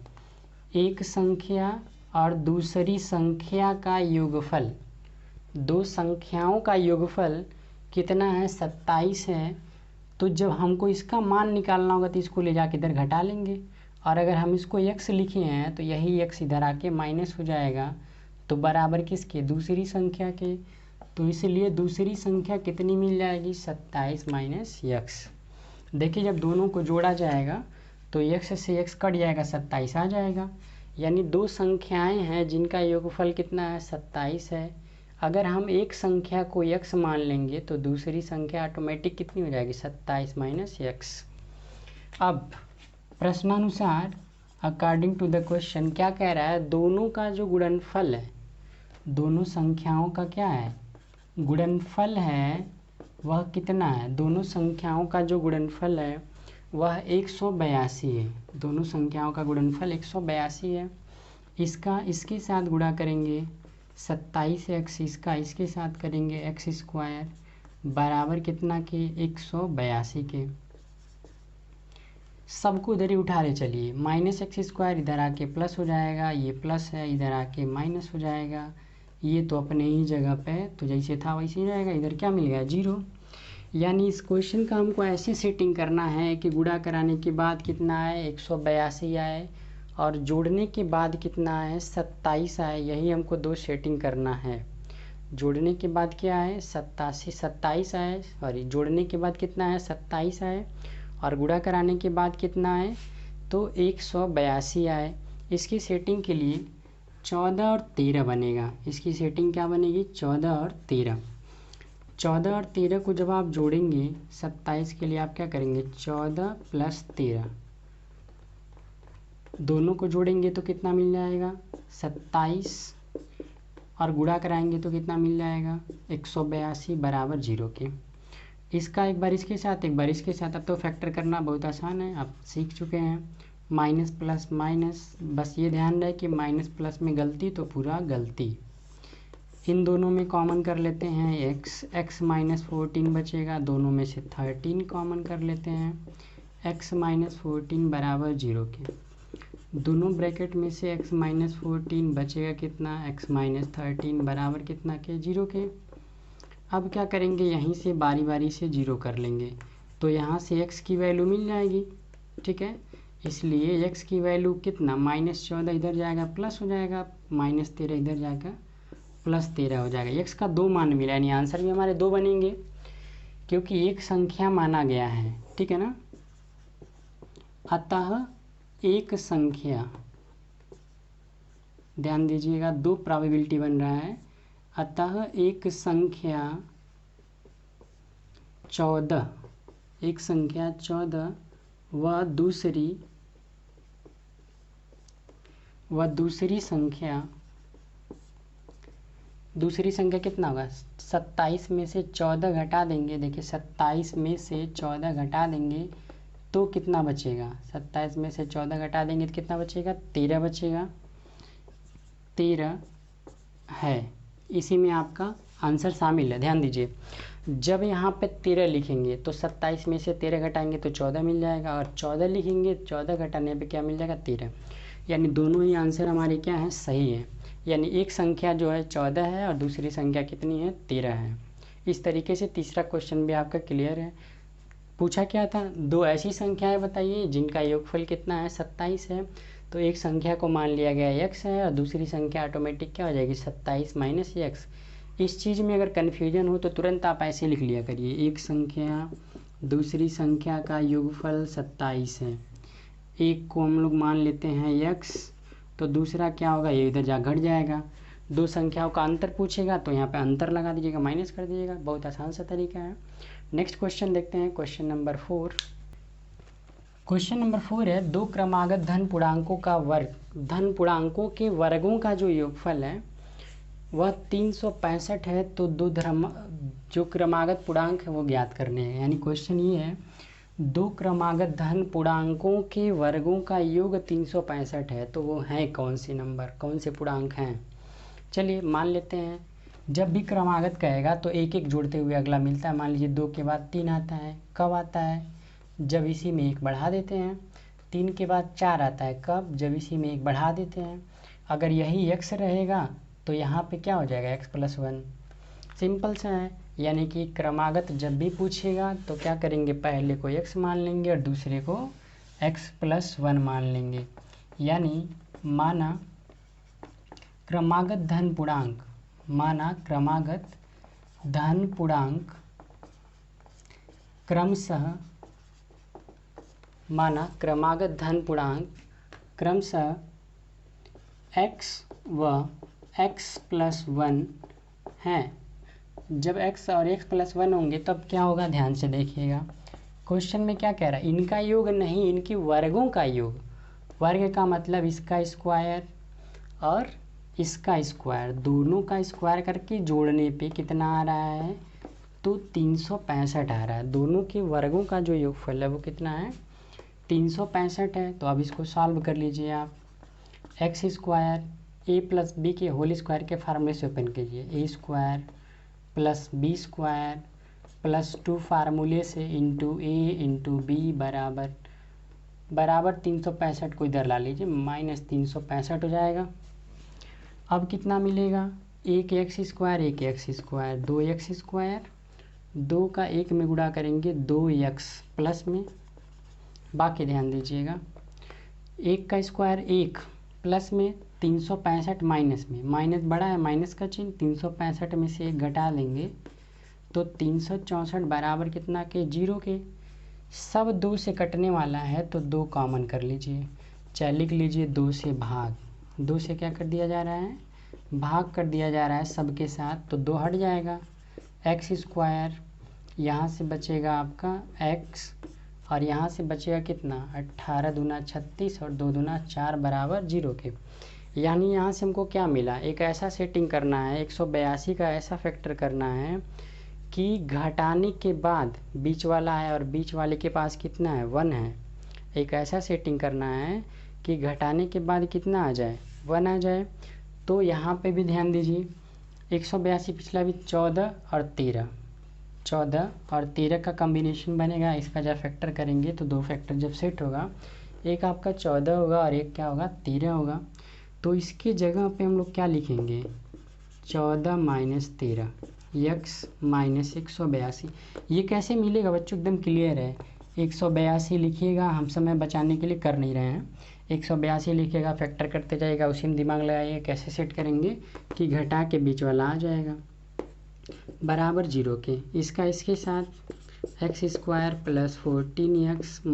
एक संख्या और दूसरी संख्या का योगफल, दो संख्याओं का योगफल कितना है, 27 है। तो जब हमको इसका मान निकालना होगा तो इसको ले जाके इधर घटा लेंगे, और अगर हम इसको x लिखे हैं तो यही x इधर आके माइनस हो जाएगा, तो बराबर किसके, दूसरी संख्या के। तो इसलिए दूसरी संख्या कितनी मिल जाएगी, 27 माइनस x। देखिए जब दोनों को जोड़ा जाएगा तो x से x कट जाएगा, 27 आ जाएगा। यानी दो संख्याएं हैं जिनका योगफल कितना है, 27 है। अगर हम एक संख्या को x मान लेंगे तो दूसरी संख्या ऑटोमेटिक कितनी हो जाएगी, 27 माइनस x। अब प्रश्नानुसार अकॉर्डिंग टू द क्वेश्चन क्या कह रहा है, दोनों का जो गुणनफल है, दोनों संख्याओं का क्या है, गुणनफल है, वह कितना है, दोनों संख्याओं का जो गुणनफल है वह 182 है। दोनों संख्याओं का गुणनफल 182 है। इसका इसके साथ गुणा करेंगे 27x, इसका इसके साथ करेंगे x² बराबर कितना के, 182 के। सबको इधर ही उठा ले चलिए, -x² इधर आके प्लस हो जाएगा, ये प्लस है इधर आके माइनस हो जाएगा, ये तो अपने ही जगह पे तो जैसे था वैसे ही रहेगा। इधर क्या मिल गया, 0। यानी इस क्वेश्चन का हमको ऐसे सेटिंग करना है कि गुणा कराने के बाद कितना आए, 182 आए, और जोड़ने के बाद कितना आए, 27 आए। यही हमको दो सेटिंग करना है। जोड़ने के बाद क्या है, 27 आए, सॉरी जोड़ने के बाद कितना है, 27 आए, और गुणा कराने के बाद कितना आए, तो 182 आए। इसकी सेटिंग के लिए 14 और 13 बनेगा। इसकी सेटिंग क्या बनेगी, 14 और 13। 14 और 13 को जब आप जोड़ेंगे 27 के लिए आप क्या करेंगे, 14 + 13, दोनों को जोड़ेंगे तो कितना मिल जाएगा, 27, और गुणा कराएंगे तो कितना मिल जाएगा, 182 बराबर 0 के। इसका एक बार इसके साथ एक बार इसके साथ, अब तो फैक्टर करना बहुत आसान है, आप सीख चुके हैं। माइनस प्लस माइनस, बस ये ध्यान रहे कि माइनस प्लस में गलती तो पूरा गलती। इन दोनों में कॉमन कर लेते हैं x -14 बचेगा, दोनों में से 13 कॉमन कर लेते हैं, x -14 बराबर 0 के। दोनों ब्रैकेट में से x -14 बचेगा कितना, x -13 बराबर कितना के, 0 के। अब क्या करेंगे, यहीं से बारी बारी से 0 कर लेंगे, तो यहाँ से x की वैल्यू मिल जाएगी, ठीक है। इसलिए x की वैल्यू कितना, -14 इधर जाएगा प्लस हो जाएगा, -13 इधर जाएगा +13 हो जाएगा। x का 2 मान मिला, यानी आंसर भी हमारे 2 बनेंगे, क्योंकि एक संख्या माना गया है, ठीक है ना। अतः एक संख्या, ध्यान दीजिएगा 2 प्रोबेबिलिटी बन रहा है। अतः एक संख्या 14, एक संख्या 14 व दूसरी संख्या कितना होगा, 27 में से 14 घटा देंगे। देखिए 27 में से 14 घटा देंगे तो कितना बचेगा, 27 में से 14 घटा देंगे तो कितना बचेगा, 13 बचेगा, 13 है। इसी में आपका आंसर शामिल है। ध्यान दीजिए, जब यहाँ पे 13 लिखेंगे तो 27 में से 13 घटाएंगे तो 14 मिल जाएगा, और 14 लिखेंगे 14 घटाने पे क्या मिल जाएगा, 13। यानी दोनों ही आंसर हमारे क्या हैं, सही है। यानी एक संख्या जो है 14 है और दूसरी संख्या कितनी है, 13 है। इस तरीके से तीसरा क्वेश्चन भी आपका क्लियर है। पूछा क्या था, दो ऐसी संख्याएं बताइए जिनका योगफल कितना है, 27 है। तो एक संख्या को मान लिया गया x है और दूसरी संख्या ऑटोमेटिक क्या हो जाएगी, 27 माइनस x। इस चीज़ में अगर कन्फ्यूजन हो तो तुरंत आप ऐसे लिख लिया करिए, एक संख्या दूसरी संख्या का योगफल 27 है। एक को हम लोग मान लेते हैं x, तो दूसरा क्या होगा, ये इधर जा घट जाएगा। दो संख्याओं का अंतर पूछेगा तो यहाँ पे अंतर लगा दीजिएगा, माइनस कर दीजिएगा। बहुत आसान सा तरीका है। नेक्स्ट क्वेश्चन देखते हैं, क्वेश्चन नंबर 4। क्वेश्चन नंबर 4 है, दो क्रमागत धन पूर्णांकों का वर्ग, धन पूर्णांकों के वर्गों का जो योगफल है वह 365 है। तो जो क्रमागत पूर्णांक है वो ज्ञात करने हैं। यानी क्वेश्चन ये है, दो क्रमागत धन पूर्णांकों के वर्गों का योग 365 है, तो वो हैं कौन से नंबर, कौन से पूर्णांक हैं। चलिए मान लेते हैं, जब भी क्रमागत कहेगा तो एक एक जोड़ते हुए अगला मिलता है। मान लीजिए 2 के बाद 3 आता है, कब आता है, जब इसी में एक बढ़ा देते हैं। 3 के बाद 4 आता है, कब, जब इसी में एक बढ़ा देते हैं। अगर यही x रहेगा तो यहाँ पे क्या हो जाएगा, x+1। सिंपल सा है। यानी कि क्रमागत जब भी पूछेगा तो क्या करेंगे, पहले को x मान लेंगे और दूसरे को x+1 मान लेंगे। यानी माना क्रमागत धन पूर्णांक, माना क्रमागत धन पूर्णांक क्रमशः, माना क्रमागत धन पूर्णांक क्रमशः x व x+1 हैं। जब x और x+1 होंगे तब क्या होगा, ध्यान से देखिएगा। क्वेश्चन में क्या कह रहा है, इनका योग नहीं, इनके वर्गों का योग। वर्ग का मतलब इसका स्क्वायर और इसका स्क्वायर, दोनों का स्क्वायर करके जोड़ने पे कितना आ रहा है, तो 365 आ रहा है। दोनों के वर्गों का जो योगफल है वो कितना है, 365 है। तो अब इसको सॉल्व कर लीजिए आप। एक्स स्क्वायर a+b के होल स्क्वायर के फार्मूले से ओपन कीजिए, a² + b² +2 फार्मूले से इंटू a × b बराबर 365 को इधर ला लीजिए, -365 हो जाएगा। अब कितना मिलेगा, एक x², 2x², 2 का 1 में गुणा करेंगे 2x प्लस में, बाकी ध्यान दीजिएगा, 1 का स्क्वायर 1 प्लस में 365 माइनस में, माइनस बड़ा है, माइनस का चिन्ह, 365 में से 1 घटा देंगे तो 364 बराबर कितना के, 0 के। सब 2 से कटने वाला है तो 2 कॉमन कर लीजिए, चाहे लिख लीजिए 2 से भाग, 2 से क्या कर दिया जा रहा है, भाग कर दिया जा रहा है सबके साथ, तो 2 हट जाएगा। x², यहाँ से बचेगा आपका x और यहाँ से बचेगा कितना, 18 दूना 36 और 2 दूना 4 बराबर 0 के। यानी यहाँ से हमको क्या मिला, एक ऐसा सेटिंग करना है, 182 का ऐसा फैक्टर करना है कि घटाने के बाद बीच वाला है और बीच वाले के पास कितना है, 1 है। एक ऐसा सेटिंग करना है कि घटाने के बाद कितना आ जाए, 1 आ जाए। तो यहाँ पे भी ध्यान दीजिए, 182 पिछला भी 14 और 13, 14 और 13 का कॉम्बिनेशन बनेगा। इसका जब फैक्टर करेंगे तो 2 फैक्टर जब सेट होगा, एक आपका 14 होगा और एक क्या होगा, 13 होगा। तो इसके जगह पे हम लोग क्या लिखेंगे, 14 - 13 x -182। ये कैसे मिलेगा बच्चों, एकदम क्लियर है। 182 लिखिएगा, हम समय बचाने के लिए कर नहीं रहे हैं। 182 लिखिएगा, फैक्टर करते जाएगा, उसी में दिमाग लगाइए कैसे सेट करेंगे कि घटा के बीच वाला आ जाएगा बराबर 0 के। इसका इसके साथ x² + 14x -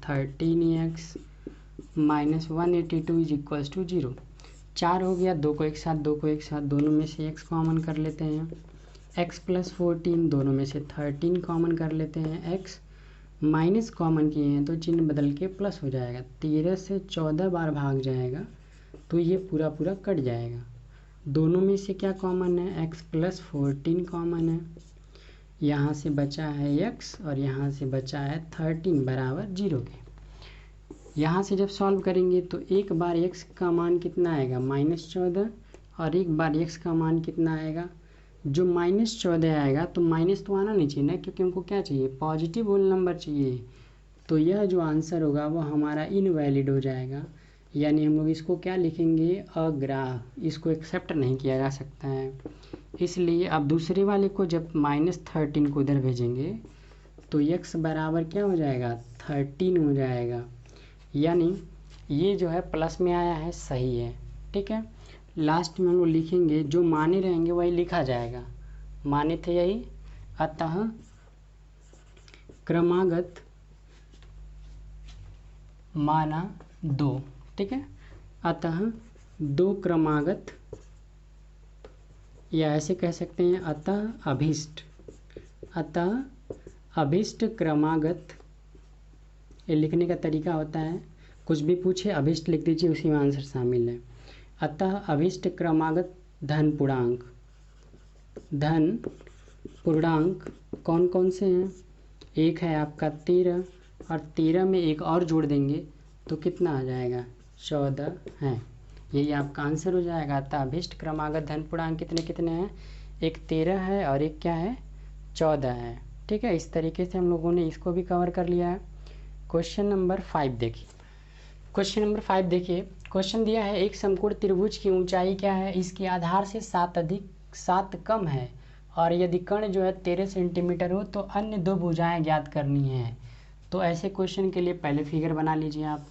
13x - 182 = 0। 4 हो गया, 2 को एक साथ, दोनों में से x कॉमन कर लेते हैं, x + 14, दोनों में से 13 कॉमन कर लेते हैं, x माइनस कॉमन किए हैं तो चिन्ह बदल के प्लस हो जाएगा। 13 से 14 बार भाग जाएगा तो ये पूरा पूरा कट जाएगा। दोनों में से क्या कॉमन है, x + 14 कॉमन है, यहाँ से बचा है x और यहाँ से बचा है 13 बराबर 0 के। यहाँ से जब सॉल्व करेंगे तो एक बार x का मान कितना आएगा, -14, और एक बार x का मान कितना आएगा, जो -14 आएगा तो माइनस तो आना नहीं चाहिए ना, क्योंकि हमको क्या चाहिए, पॉजिटिव होल नंबर चाहिए। तो यह जो आंसर होगा वो हमारा इनवैलिड हो जाएगा। यानी हम लोग इसको क्या लिखेंगे, अग्राह्य, इसको एक्सेप्ट नहीं किया जा सकता है। इसलिए अब दूसरे वाले को जब -13 को इधर भेजेंगे तो x बराबर क्या हो जाएगा, 13 हो जाएगा। यानी ये जो है प्लस में आया है, सही है, ठीक है। लास्ट में हम लोग लिखेंगे, जो माने रहेंगे वही लिखा जाएगा, माने थे यही। अतः क्रमागत माना 2, ठीक है। अतः 2 क्रमागत, या ऐसे कह सकते हैं अतः अभीष्ट क्रमागत ये लिखने का तरीका होता है, कुछ भी पूछे अभिष्ट लिख दीजिए, उसी में आंसर शामिल है। अतः अभिष्ट क्रमागत धन पूर्णांक कौन कौन से हैं? एक है आपका 13, और 13 में एक और जोड़ देंगे तो कितना आ जाएगा? 14 है। यही आपका आंसर हो जाएगा। अतः अभिष्ट क्रमागत धन पूर्णांक कितने कितने हैं? एक 13 है और एक क्या है? 14 है। ठीक है, इस तरीके से हम लोगों ने इसको भी कवर कर लिया है। क्वेश्चन नंबर 5 देखिए। क्वेश्चन नंबर 5 देखिए, क्वेश्चन दिया है एक समकोण त्रिभुज की ऊंचाई क्या है? इसके आधार से 7 कम है, और यदि कर्ण जो है 13 सेंटीमीटर हो तो अन्य दो भुजाएं ज्ञात करनी है। तो ऐसे क्वेश्चन के लिए पहले फिगर बना लीजिए आप।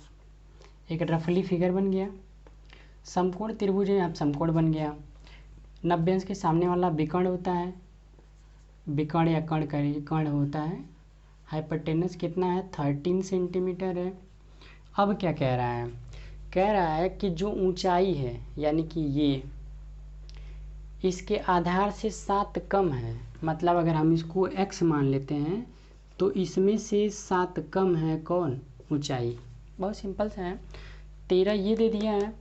एक रफली फिगर बन गया, समकोण त्रिभुज है, आप समकोण बन गया। 90 अंश के सामने वाला विकर्ण होता है, विकर्ण या कर्ण होता है। हाइपोटेनस कितना है? 13 सेंटीमीटर है। अब क्या कह रहा है? कह रहा है कि जो ऊंचाई है, यानी कि ये, इसके आधार से 7 कम है। मतलब अगर हम इसको x मान लेते हैं तो इसमें से 7 कम है कौन? ऊंचाई। बहुत सिंपल सा है। 13 ये दे दिया है,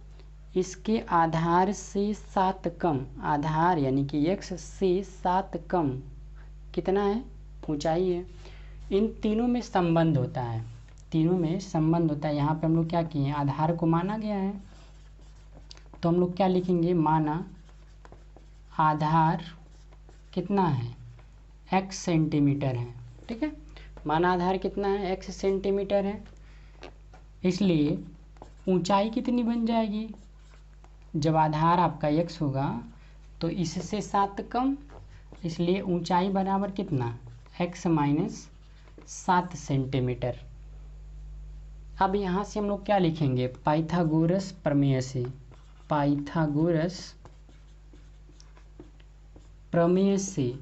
इसके आधार से 7 कम, आधार यानी कि x से 7 कम कितना है? ऊंचाई है। इन तीनों में संबंध होता है, तीनों में संबंध होता है। यहाँ पे हम लोग क्या किए? आधार को माना गया है, तो हम लोग क्या लिखेंगे? माना आधार कितना है? x सेंटीमीटर है। ठीक है, माना आधार कितना है? x सेंटीमीटर है। इसलिए ऊंचाई कितनी बन जाएगी? जब आधार आपका x होगा तो इससे 7 कम, इसलिए ऊंचाई बराबर कितना? x minus 7 centimetre. अब यहाँ से हम लोग क्या लिखेंगे? पाइथागोरस प्रमेय से, पाइथागोरस प्रमेय से,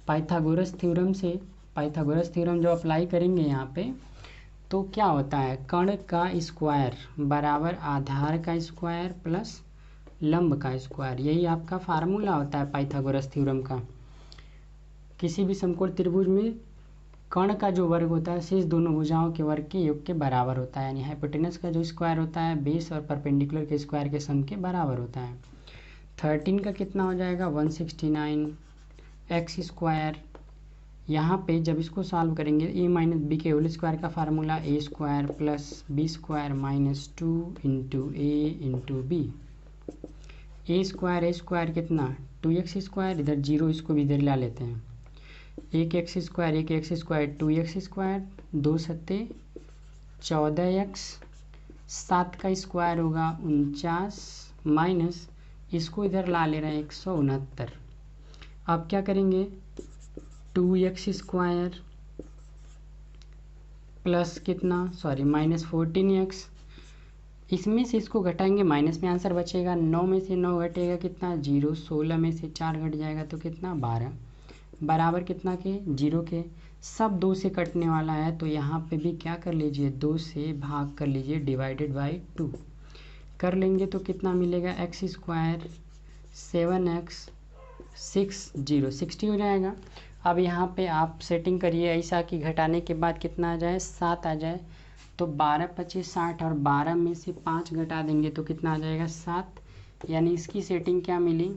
पाइथागोरस थ्योरम से, पाइथागोरस थ्योरम जो अप्लाई करेंगे यहाँ पे तो क्या होता है? कर्ण का स्क्वायर बराबर आधार का स्क्वायर प्लस लंब का स्क्वायर। यही आपका फार्मूला होता है पाइथागोरस थ्योरम का। किसी भी समकोण त्रिभुज में कर्ण का जो वर्ग होता है शेष दोनों भुजाओं के वर्ग के योग के बराबर होता है, यानी हाइपोटेनस का जो स्क्वायर होता है बेस और परपेंडिकुलर के स्क्वायर के सम के बराबर होता है। 13 का कितना हो जाएगा? 169 एक्स स्क्वायर। यहाँ पे जब इसको सॉल्व करेंगे ए माइनस बी के होल स्क्वायर का formula a square plus b square minus 2 into a into b. A square कितना? 2x स्क्वायर, इधर 0 इसको भी इधर ला लेते हैं। एक एक्स स्क्वायर 2x स्क्वायर, 2 सत्ते 14x, 7 का स्क्वायर होगा 49 माइनस इसको इधर ला ले रहे हैं 169। अब क्या करेंगे? 2x स्क्वायर प्लस कितना? माइनस 14x, इसमें से इसको घटाएंगे माइनस में आंसर बचेगा। 9 में से 9 घटेगा कितना? 0। 16 में से 4 घट जाएगा तो कितना? 12। बराबर कितना के? 0 के। सब 2 से कटने वाला है तो यहाँ पे भी क्या कर लीजिए? 2 से भाग कर लीजिए, डिवाइडेड बाई 2 कर लेंगे तो कितना मिलेगा? x स्क्वायर 7x 60 हो जाएगा। अब यहाँ पे आप सेटिंग करिए ऐसा कि घटाने के बाद कितना आ जाए? 7 आ जाए। तो 12 25 60 और 12 में से 5 घटा देंगे तो कितना आ जाएगा? 7। यानी इसकी सेटिंग क्या मिली?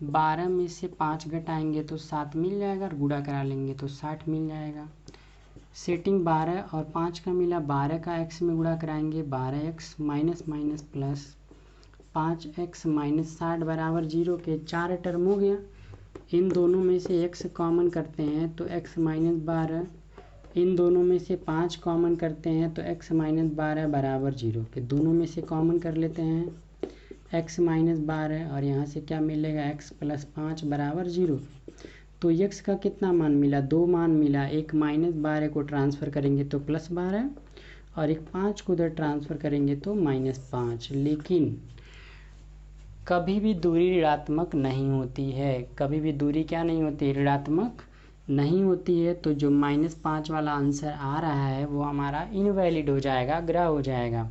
12 में से 5 घटाएंगे तो 7 मिल जाएगा, और गुणा करा लेंगे तो 60 मिल जाएगा। सेटिंग 12 और 5 का मिला, 12 का x में गुणा कराएंगे 12x minus minus plus 5x minus 60 बराबर 0 के। 4 टर्म हो गया। इन दोनों में से x कॉमन करते हैं तो x माइनस 12, इन दोनों में से 5 कॉमन करते हैं तो x माइनस 12 बराबर 0 के। दोनों में से कॉमन कर लेते हैं x माइनस 12, और यहाँ से क्या मिलेगा? x प्लस 5 बराबर 0। तो x का कितना मान मिला? 2 मान मिला। एक माइनस 12 को ट्रांसफ़र करेंगे तो प्लस 12, और एक 5 को उधर ट्रांसफ़र करेंगे तो माइनस 5। लेकिन कभी भी दूरी ऋणात्मक नहीं होती है। कभी भी दूरी क्या नहीं होती? ऋणात्मक नहीं होती है। तो जो -5 वाला आंसर आ रहा है वो हमारा इनवैलिड हो जाएगा, ग्रह हो जाएगा।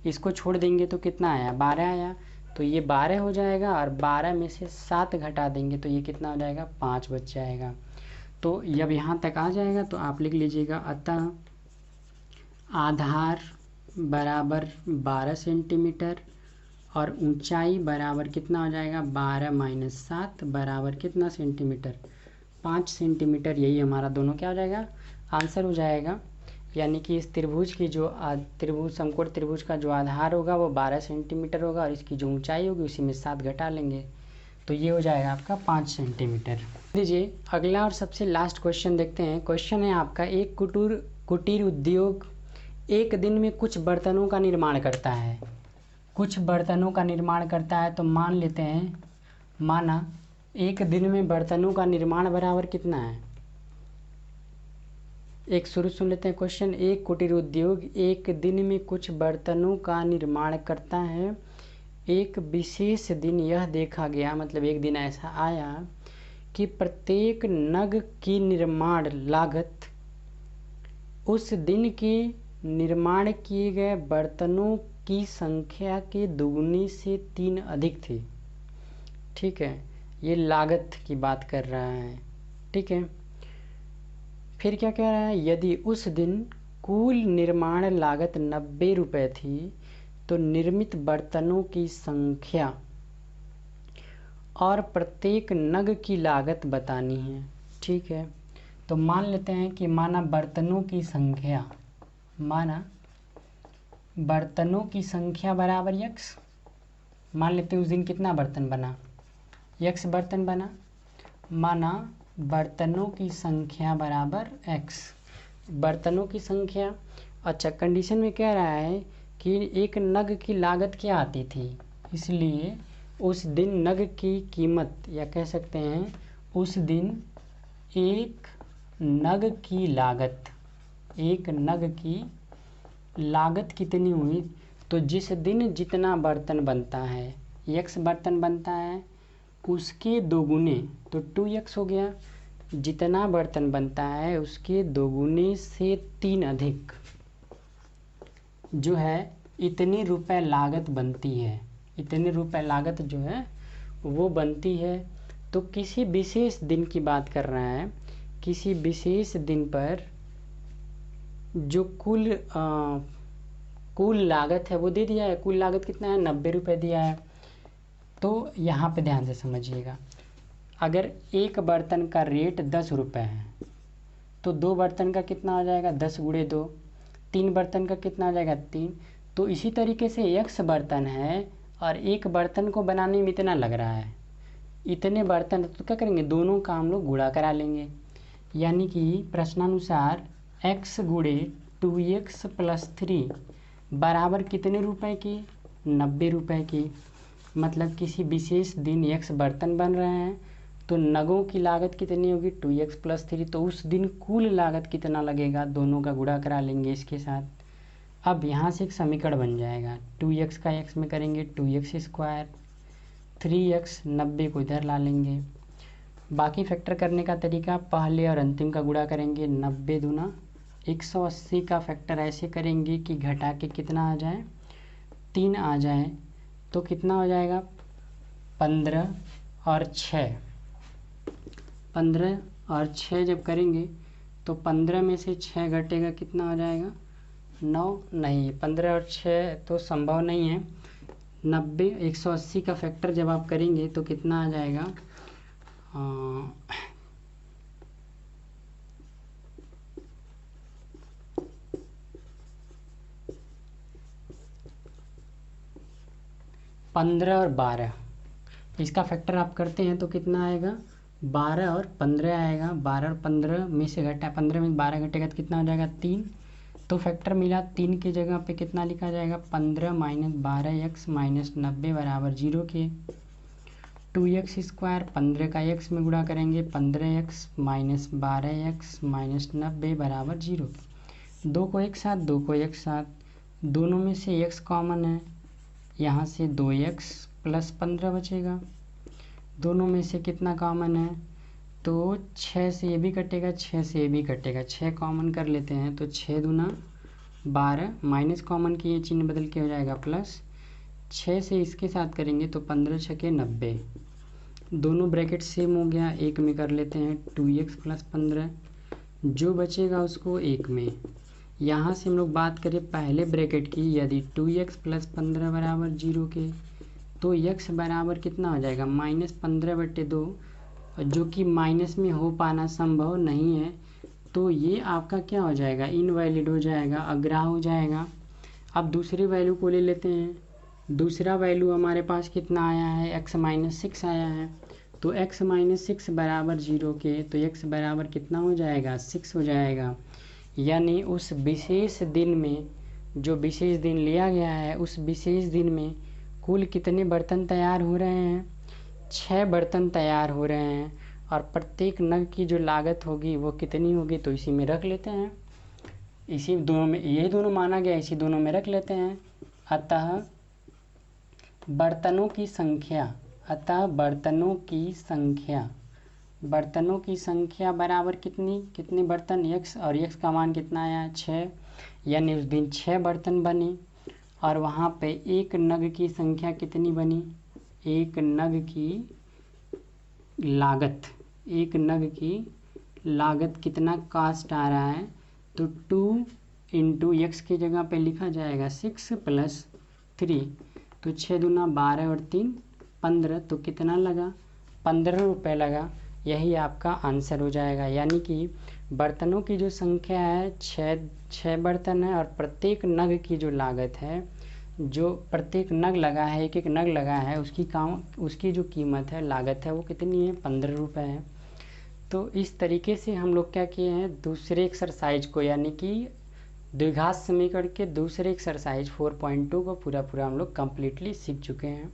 इसको छोड़ देंगे तो कितना आया? 12 आया। तो ये 12 हो जाएगा, और 12 में से 7 घटा देंगे तो ये कितना हो जाएगा? 5 बच जाएगा। तो जब यहाँ तक आ जाएगा तो आप लिख लीजिएगा अतः आधार बराबर 12 सेंटीमीटर और ऊंचाई बराबर कितना हो जाएगा 12 माइनस 7 बराबर कितना सेंटीमीटर 5 सेंटीमीटर। यही हमारा दोनों क्या हो जाएगा आंसर हो जाएगा। यानी कि इस त्रिभुज की जो त्रिभुज समकोण त्रिभुज का जो आधार होगा वो 12 सेंटीमीटर होगा और इसकी जो ऊंचाई होगी उसी में 7 घटा लेंगे तो ये हो जाएगा आपका 5 सेंटीमीटर। लीजिए अगला और सबसे लास्ट क्वेश्चन देखते हैं। क्वेश्चन है आपका एक कुटीर उद्योग एक दिन में कुछ बर्तनों का निर्माण करता है। कुछ बर्तनों का निर्माण करता है तो मान लेते हैं माना एक दिन में बर्तनों का निर्माण बराबर कितना है। एक शुरू सुन लेते हैं क्वेश्चन। एक कुटीर उद्योग एक दिन में कुछ बर्तनों का निर्माण करता है। एक विशेष दिन यह देखा गया मतलब एक दिन ऐसा आया कि प्रत्येक नग की निर्माण लागत उस दिन के निर्माण किए गए बर्तनों की संख्या के दुगुनी से 3 अधिक थी। ठीक है, ये लागत की बात कर रहा है। ठीक है, फिर क्या कह रहा है यदि उस दिन कुल निर्माण लागत 90 रुपये थी तो निर्मित बर्तनों की संख्या और प्रत्येक नग की लागत बतानी है। ठीक है, तो मान लेते हैं कि माना बर्तनों की संख्या बराबर x। मान लेते हैं उस दिन कितना बर्तन बना x बर्तन बना। माना बर्तनों की संख्या बराबर x बर्तनों की संख्या। अच्छा, कंडीशन में कह रहा है कि एक नग की लागत क्या आती थी, इसलिए उस दिन नग की कीमत या कह सकते हैं उस दिन एक नग की लागत कितनी हुई। तो जिस दिन जितना बर्तन बनता है x बर्तन बनता है उसके दोगुने तो 2x हो गया। जितना बर्तन बनता है उसके दोगुने से 3 अधिक जो है इतने रुपए लागत बनती है। इतने रुपए लागत जो है वो बनती है। तो किसी विशेष दिन की बात कर रहा है। किसी विशेष दिन पर जो कुल लागत है वो दे दिया है। कुल लागत कितना है 90 रुपये दिया है। तो यहाँ पे ध्यान से समझिएगा, अगर एक बर्तन का रेट 10 रुपये है तो 2 बर्तन का कितना हो जाएगा 10 गुणे 2। 3 बर्तन का कितना हो जाएगा 3। तो इसी तरीके से x बर्तन है और एक बर्तन को बनाने में इतना लग रहा है, इतने बर्तन। तो क्या करेंगे दोनों का हम लोग गुणा करा लेंगे। यानी कि प्रश्नानुसार x गुणे 2x + 3 बराबर कितने रुपए की 90 रुपये की। मतलब किसी विशेष दिन x बर्तन बन रहे हैं तो नगों की लागत कितनी होगी 2x + 3। तो उस दिन कुल लागत कितना लगेगा दोनों का गुणा करा लेंगे इसके साथ। अब यहाँ से एक समीकरण बन जाएगा 2x का x में करेंगे 2x², 3x 90 को इधर ला लेंगे। बाकी फैक्टर करने का तरीका पहले और अंतिम का गुणा करेंगे 90 दूना 180 का फैक्टर ऐसे करेंगे कि घटा के कितना आ जाए 3 आ जाए। तो कितना हो जाएगा 15 और 6। 15 और 6 जब करेंगे तो 15 में से 6 घटेगा कितना हो जाएगा 9। नहीं, 15 और 6 तो संभव नहीं है। 90 180 का फैक्टर जब आप करेंगे तो कितना आ जाएगा 15 और 12। इसका फैक्टर आप करते हैं तो कितना आएगा 12 और 15 आएगा। 12 और 15 में से 15 में 12 घटेगा तो कितना हो जाएगा 3। तो फैक्टर मिला 3 की जगह पे कितना लिखा जाएगा 15 - 12x - 90 बराबर 0 के। 2x² 15 का x में गुणा करेंगे 15x - 12x - 90 बराबर 0। 2 को एक साथ 2 को एक साथ, दोनों में से x कॉमन है, यहाँ से 2x + 15 बचेगा। दोनों में से कितना कॉमन है तो 6 से ये भी कटेगा 6 से ये भी कटेगा। 6 कॉमन कर लेते हैं तो 6 दूना 12 माइनस कॉमन किए चिन्ह बदल के हो जाएगा प्लस। 6 से इसके साथ करेंगे तो 15 × 6 = 90। दोनों ब्रैकेट सेम हो गया, एक में कर लेते हैं 2x + 15। जो बचेगा उसको एक में, यहाँ से हम लोग बात करें पहले ब्रैकेट की, यदि 2x + 15 बराबर 0 के, तो x बराबर कितना हो जाएगा -15/2, जो कि माइनस में हो पाना संभव नहीं है। तो ये आपका क्या हो जाएगा, इनवैलिड हो जाएगा, अग्राह्य हो जाएगा। अब दूसरी वैल्यू को ले लेते हैं। दूसरा वैल्यू हमारे पास कितना आया है, x-6 आया है। तो x-6 बराबर 0 के, तो x बराबर कितना हो जाएगा, 6 हो जाएगा। यानी उस विशेष दिन में, जो विशेष दिन लिया गया है, उस विशेष दिन में कुल कितने बर्तन तैयार हो रहे हैं, 6 बर्तन तैयार हो रहे हैं। और प्रत्येक नग की जो लागत होगी वो कितनी होगी, तो इसी में रख लेते हैं। इसी दोनों में, यही दोनों माना गया, इसी दोनों में रख लेते हैं। अतः बर्तनों की संख्या बराबर कितने बर्तन, x, और x का मान कितना आया, 6। यानी उस दिन 6 बर्तन बने। और वहाँ पे एक नग की संख्या कितनी बनी, एक नग की लागत कितना कास्ट आ रहा है, तो 2 × x की जगह पे लिखा जाएगा 6 + 3। तो 6 दूना 12 और 3 15, तो कितना लगा, 15 रुपये लगा। यही आपका आंसर हो जाएगा। यानी कि बर्तनों की जो संख्या है 6 बर्तन है, और प्रत्येक नग की जो लागत है, जो प्रत्येक नग लगा है, एक नग लगा है, उसकी जो कीमत है, लागत है, वो कितनी है, 15 रुपये है। तो इस तरीके से हम लोग क्या किए हैं, दूसरे एक्सरसाइज को, यानी कि द्विघात समीकरण के दूसरे एक्सरसाइज 4.2 को पूरा हम लोग कम्प्लीटली सीख चुके हैं।